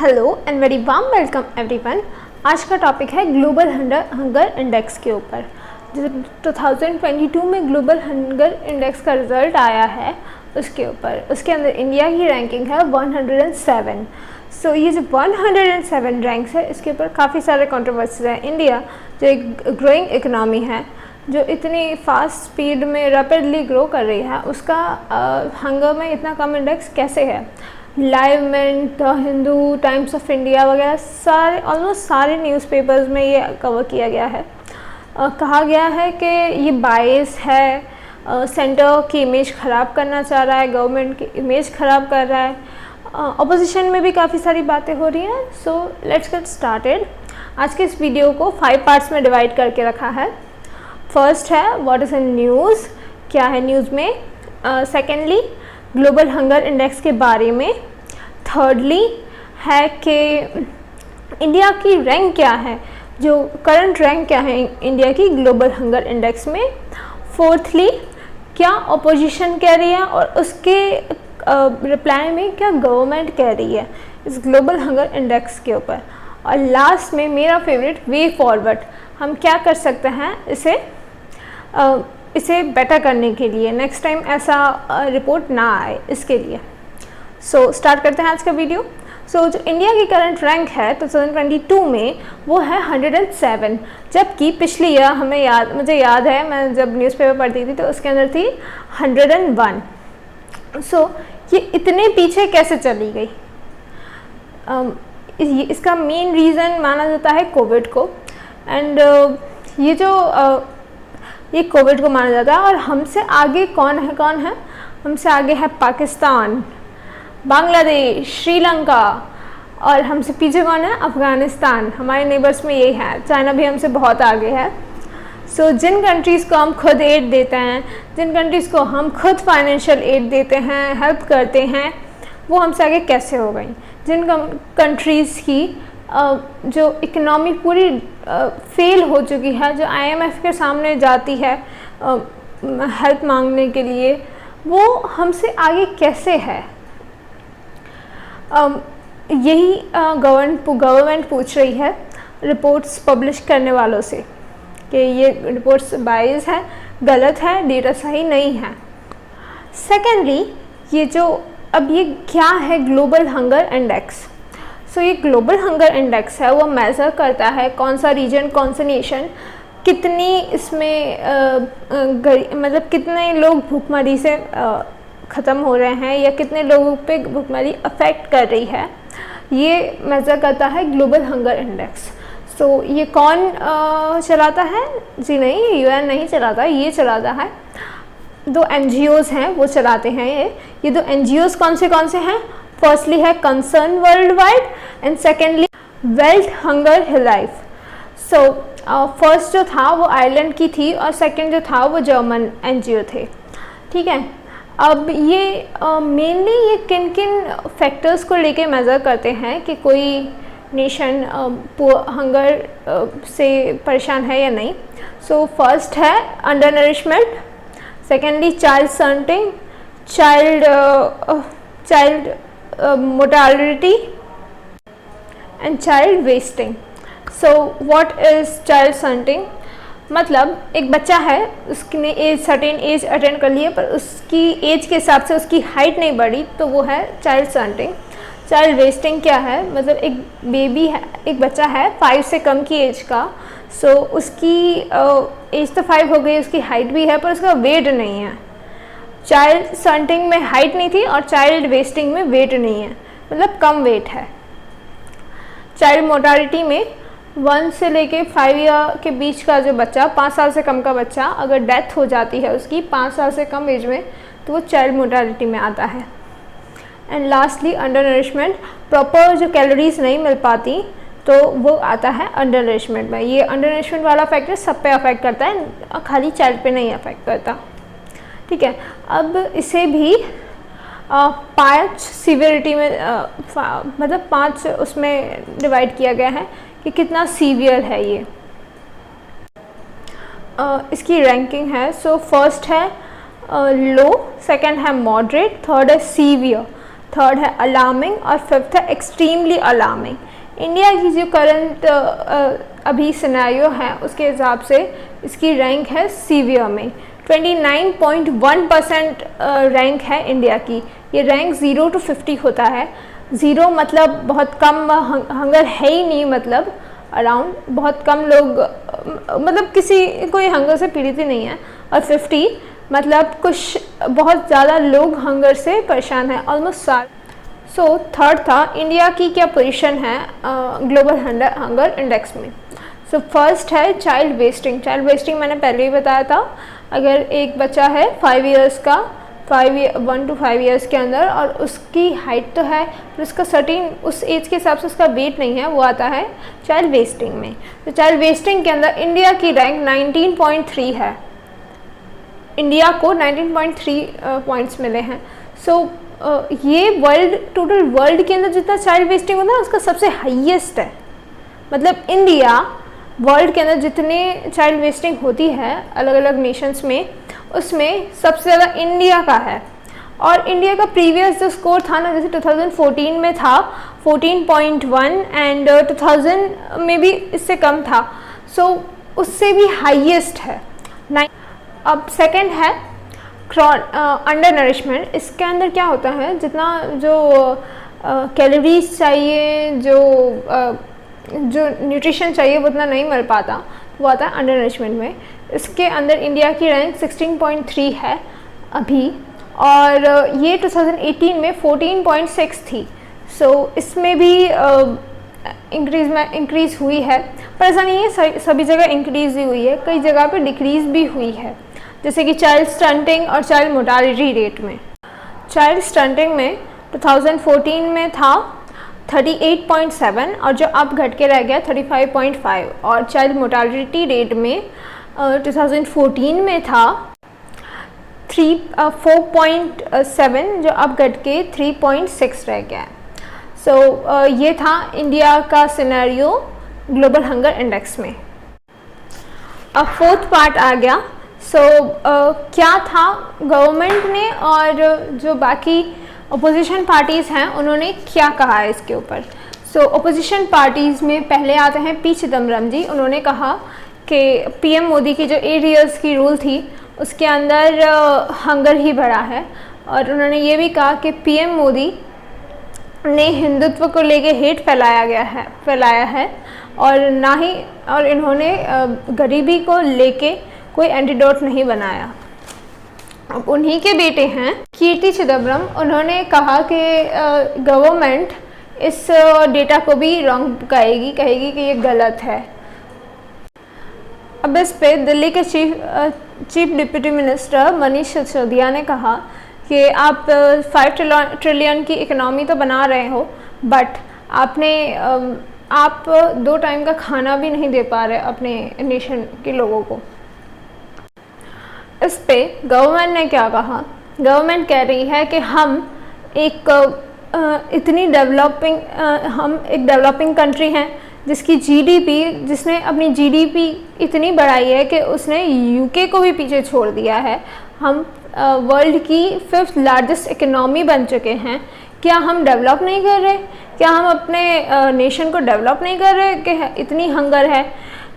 Hello and very warm welcome everyone. आज का topic है ग्लोबल हंगर इंडेक्स के ऊपर। जो 2022 में ग्लोबल हंगर इंडेक्स का रिज़ल्ट आया है उसके ऊपर, उसके अंदर इंडिया की रैंकिंग है 107। सो ये जो 107 रैंक्स है इसके ऊपर काफ़ी सारे कंट्रोवर्सीज हैं। इंडिया जो एक ग्रोइंग इकनॉमी है, जो इतनी फास्ट स्पीड में रैपिडली ग्रो कर रही है, उसका हंगर में इतना कम इंडेक्स कैसे है। Live Mint, the Hindu, Times of India वगैरह सारे ऑलमोस्ट सारे न्यूज़पेपर्स में ये कवर किया गया है। कहा गया है कि ये बायस है, सेंटर की इमेज ख़राब करना चाह रहा है, गवर्नमेंट की इमेज ख़राब कर रहा है। अपोजिशन में भी काफ़ी सारी बातें हो रही हैं। So let's get started. आज के इस वीडियो को 5 पार्ट्स में डिवाइड करके रखा है। फर्स्ट है व्हाट इज़ इन न्यूज़, क्या है न्यूज़ में। सेकेंडली ग्लोबल हंगर इंडेक्स के बारे में। थर्डली है कि इंडिया की रैंक क्या है, जो करंट रैंक क्या है इंडिया की ग्लोबल हंगर इंडेक्स में। फोर्थली क्या अपोजिशन कह रही है और उसके रिप्लाई में क्या गवर्नमेंट कह रही है इस ग्लोबल हंगर इंडेक्स के ऊपर। और लास्ट में मेरा फेवरेट, वे फॉरवर्ड, हम क्या कर सकते हैं इसे बेटर करने के लिए, नेक्स्ट टाइम ऐसा रिपोर्ट ना आए इसके लिए। सो स्टार्ट करते हैं आज का वीडियो। सो जो इंडिया की करंट रैंक है 2022 में वो है 107, जबकि पिछली ईयर मुझे याद है, मैं जब न्यूज़पेपर पढ़ती थी तो उसके अंदर थी 101। सो ये इतने पीछे कैसे चली गई? इसका मेन रीज़न माना जाता है कोविड को। एंड ये कोविड को माना जाता है। और हमसे आगे कौन है? हमसे आगे है पाकिस्तान, बांग्लादेश, श्रीलंका, और हमसे पीछे कौन है? अफ़गानिस्तान। हमारे नेबर्स में यही है। चाइना भी हमसे बहुत आगे है। सो जिन कंट्रीज़ को हम खुद एड देते हैं, जिन कंट्रीज़ को हम खुद फाइनेंशियल एड देते हैं, हेल्प करते हैं, वो हमसे आगे कैसे हो गई? जिन कंट्रीज़ की जो इकनॉमी पूरी फेल हो चुकी है, जो IMF के सामने जाती है हेल्प मांगने के लिए, वो हमसे आगे कैसे है? यही गवर्नमेंट पूछ रही है रिपोर्ट्स पब्लिश करने वालों से कि ये रिपोर्ट्स बायस है, गलत है, डेटा सही नहीं है। सेकेंडली ये क्या है ग्लोबल हंगर इंडेक्स? सो ये ग्लोबल हंगर इंडेक्स है, वो मेज़र करता है कौन सा रीजन, कौन सा नेशन कितनी इसमें मतलब कितने लोग भूखमरी से ख़त्म हो रहे हैं या कितने लोगों पे भूखमरी अफेक्ट कर रही है, ये मेज़र करता है ग्लोबल हंगर इंडेक्स। सो ये कौन चलाता है? जी नहीं, UN नहीं चलाता, ये चलाता है 2 NGOs हैं, वो चलाते हैं ये 2 NGOs कौन से हैं? फर्स्टली है concern world wide and secondly world hunger life. So first जो था वो आयरलैंड की थी और सेकंड जो था वो जर्मन NGO थे। ठीक है, अब ये मेनली ये किन किन फैक्टर्स को लेके मेज़र करते हैं कि कोई नेशन हंगर से परेशान है या नहीं। सो फर्स्ट है under nourishment, secondly child stunting, child mortality and child wasting. So what is child stunting? मतलब एक बच्चा है, उसने सर्टेन एज अटेंड कर लिया पर उसकी एज के हिसाब से उसकी हाइट नहीं बढ़ी, तो वो है चाइल्ड स्टंटिंग। चाइल्ड वेस्टिंग क्या है? मतलब एक बेबी है, एक बच्चा है 5 से कम की एज का। सो उसकी एज तो 5 हो गई, उसकी हाइट भी है पर उसका वेट नहीं है। चाइल्ड स्टंटिंग में हाइट नहीं थी और चाइल्ड वेस्टिंग में वेट नहीं है, मतलब कम वेट है। चाइल्ड मोर्टालिटी में 1 से लेके 5 ईयर के बीच का जो बच्चा, 5 साल से कम का बच्चा, अगर डेथ हो जाती है उसकी 5 साल से कम एज में, तो वो चाइल्ड मोर्टालिटी में आता है। And lastly under nourishment, proper जो कैलोरीज नहीं मिल पाती तो वो आता है अंडर नरिशमेंट में। ये अंडर नरिशमेंट वाला फैक्टर सब पे अफेक्ट करता है, खाली चाइल्ड पे नहीं अफेक्ट करता। ठीक है, अब इसे भी 5 सीवियरिटी में मतलब 5 उसमें डिवाइड किया गया है कि कितना सीवियर है ये। इसकी रैंकिंग है। सो फर्स्ट है लो, सेकंड है मॉडरेट, थर्ड है सीवियर। थर्ड है अलार्मिंग और फिफ्थ है एक्सट्रीमली अलार्मिंग। इंडिया की जो करंट अभी सिनेरियो है उसके हिसाब से इसकी रैंक है सीवियर में। 29.1% रैंक है इंडिया की। ये रैंक 0 to 50 होता है। 0 मतलब बहुत कम, हंगर है ही नहीं, मतलब अराउंड बहुत कम लोग, मतलब किसी कोई हंगर से पीड़ित ही नहीं है, और 50 मतलब कुछ बहुत ज़्यादा लोग हंगर से परेशान हैं, ऑलमोस्ट सारे। सो थर्ड था इंडिया की क्या पोजीशन है ग्लोबल हंगर इंडेक्स में। सो फर्स्ट है चाइल्ड वेस्टिंग। चाइल्ड वेस्टिंग मैंने पहले ही बताया था, अगर एक बच्चा है 5 इयर्स का, 1 to 5 इयर्स के अंदर, और उसकी हाइट तो है पर उसका सर्टेन उस एज के हिसाब से उसका वेट नहीं है, वो आता है चाइल्ड वेस्टिंग में। तो चाइल्ड वेस्टिंग के अंदर इंडिया की रैंक 19.3 है। इंडिया को 19.3 पॉइंट्स मिले हैं। सो ये टोटल वर्ल्ड के अंदर जितना चाइल्ड वेस्टिंग होता है उसका सबसे हाईएस्ट है। मतलब इंडिया वर्ल्ड के अंदर जितने चाइल्ड वेस्टिंग होती है अलग अलग नेशंस में, उसमें सबसे ज़्यादा इंडिया का है। और इंडिया का प्रीवियस जो स्कोर था ना, जैसे 2014 में था 14.1 एंड 2000 में भी इससे कम था। सो उससे भी हाईएस्ट है। अब सेकंड है अंडर नरिशमेंट। इसके अंदर क्या होता है, जितना जो कैलोरीज चाहिए, जो न्यूट्रिशन चाहिए वो उतना नहीं मिल पाता, वो आता है अंडर नरिशमेंट में। इसके अंदर इंडिया की रैंक 16.3 है अभी, और ये 2018 में 14.6 थी। सो इसमें भी इंक्रीज़ हुई है, पर ऐसा नहीं है सभी जगह इंक्रीज़ ही हुई है, कई जगह पे डिक्रीज़ भी हुई है, जैसे कि चाइल्ड स्टंटिंग और चाइल्ड मोर्टालिटी रेट में। चाइल्ड स्टंटिंग में 2014 में था 38.7 और जो अब घट के रह गया 35.5, और चाइल्ड मोर्टालिटी रेट में 2014 में था 4.7 जो अब घट के 3.6 रह गया है। सो ये था इंडिया का सिनेरियो ग्लोबल हंगर इंडेक्स में। अब फोर्थ पार्ट आ गया। क्या था, गवर्नमेंट ने और जो बाकी अपोजिशन पार्टीज़ हैं उन्होंने क्या कहा है इसके ऊपर। अपोजिशन पार्टीज़ में पहले आते हैं पी चिदम्बरम जी। उन्होंने कहा कि पीएम मोदी की जो 8 इयर्स की रूल थी उसके अंदर हंगर ही बढ़ा है, और उन्होंने ये भी कहा कि पीएम मोदी ने हिंदुत्व को लेके हेट फैलाया है और ना ही, और इन्होंने गरीबी को लेके कोई एंटीडोट नहीं बनाया। अब उन्हीं के बेटे हैं कीर्ति चिदम्बरम, उन्होंने कहा कि गवर्नमेंट इस डेटा को भी रॉन्ग कहेगी कि ये गलत है। अब इस पे दिल्ली के chief deputy minister Manish Sisodia ने कहा कि आप 5 ट्रिलियन की इकोनॉमी तो बना रहे हो, बट आप 2 टाइम का खाना भी नहीं दे पा रहे अपने नेशन के लोगों को। इस पे गवर्नमेंट ने क्या कहा, गवर्नमेंट कह रही है कि हम एक डेवलपिंग कंट्री हैं जिसने अपनी जीडीपी इतनी बढ़ाई है कि उसने यूके को भी पीछे छोड़ दिया है। हम वर्ल्ड की 5th लार्जेस्ट इकोनॉमी बन चुके हैं। क्या हम डेवलप नहीं कर रहे? क्या हम अपने नेशन को डेवलप नहीं कर रहे कि इतनी हंगर है?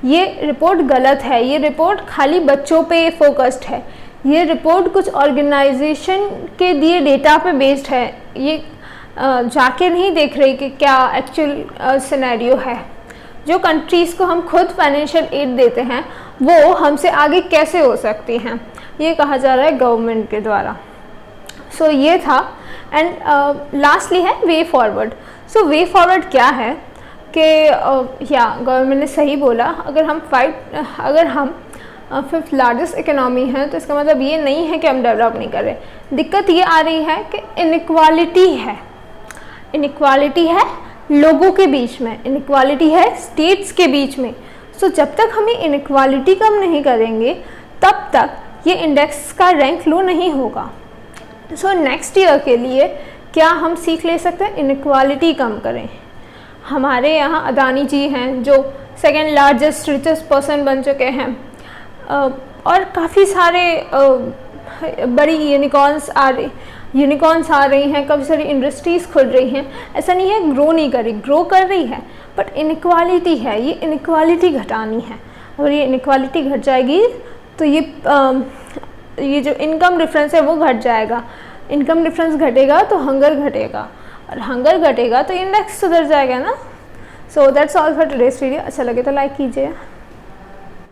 ये रिपोर्ट गलत है। ये रिपोर्ट खाली बच्चों पे फोकस्ड है। ये रिपोर्ट कुछ ऑर्गेनाइजेशन के दिए डेटा पे बेस्ड है। ये जाके नहीं देख रही कि क्या एक्चुअल सिनेरियो है। जो कंट्रीज़ को हम खुद फाइनेंशियल एड देते हैं वो हमसे आगे कैसे हो सकती हैं, ये कहा जा रहा है गवर्नमेंट के द्वारा। ये था। एंड लास्टली है वे फॉरवर्ड। वे फॉरवर्ड क्या है कि गवर्नमेंट ने सही बोला, अगर हम 5th लार्जेस्ट इकोनॉमी है तो इसका मतलब ये नहीं है कि हम डेवलप नहीं कर रहे। दिक्कत ये आ रही है कि इनइक्वालिटी है लोगों के बीच में, इनइक्वालिटी है स्टेट्स के बीच में। जब तक हम इनइक्वालिटी कम नहीं करेंगे तब तक ये इंडेक्स का रैंक लो नहीं होगा। नेक्स्ट ईयर के लिए क्या हम सीख ले सकते हैं, इनइक्वालिटी कम करें। हमारे यहाँ अदानी जी हैं जो 2nd लार्जेस्ट रिचेस्ट पर्सन बन चुके हैं, और काफ़ी सारे बड़ी यूनिकॉर्न्स यूनिकॉर्न्स आ रही हैं, काफ़ी सारी इंडस्ट्रीज़ खुल रही हैं, ऐसा नहीं है ग्रो नहीं कर रही, ग्रो कर रही है, बट इनइक्वालिटी है, ये इनइक्वालिटी घटानी है। अगर ये इनइक्वालिटी घट जाएगी तो ये जो इनकम डिफरेंस है वो घट जाएगा, इनकम डिफरेंस घटेगा तो हंगर घटेगा, और हंगर घटेगा तो इंडेक्स सुधर जाएगा ना। So that's all for today's video. अच्छा लगे तो लाइक कीजिए।